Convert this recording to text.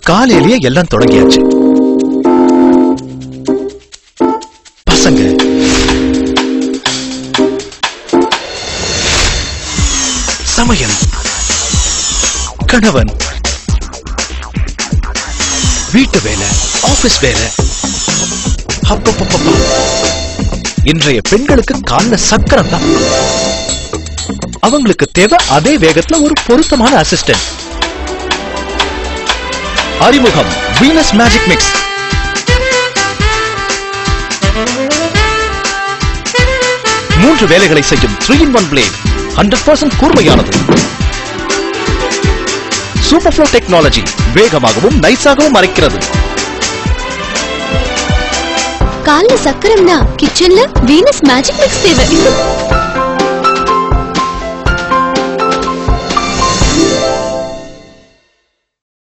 காலையிலேயே எல்லாம் தொடங்கியாச்சு. பசங்க சமையல், கணவன், வீட்டு வேலை, ஆபீஸ் வேலை. இன்றைய பெண்களுக்கு கால்ல சக்கரம் தான். அவங்களுக்கு தேவை அதே வேகத்துல ஒரு பொருத்தமான அசிஸ்டன்ட். அறிமுகம் வீனஸ் மேஜிக் மிக்ஸ். மூன்று வேலைகளை செய்யும் 3-in-1 பிளேட். 100% கூர்மையானது. Super flow technology. வேகமாகவும் நைஸாகவும் அரைக்கிறது. கால்ல சக்கரம்னா கிச்சன்ல வீனஸ் மேஜிக் மிக்ஸ் தேவை.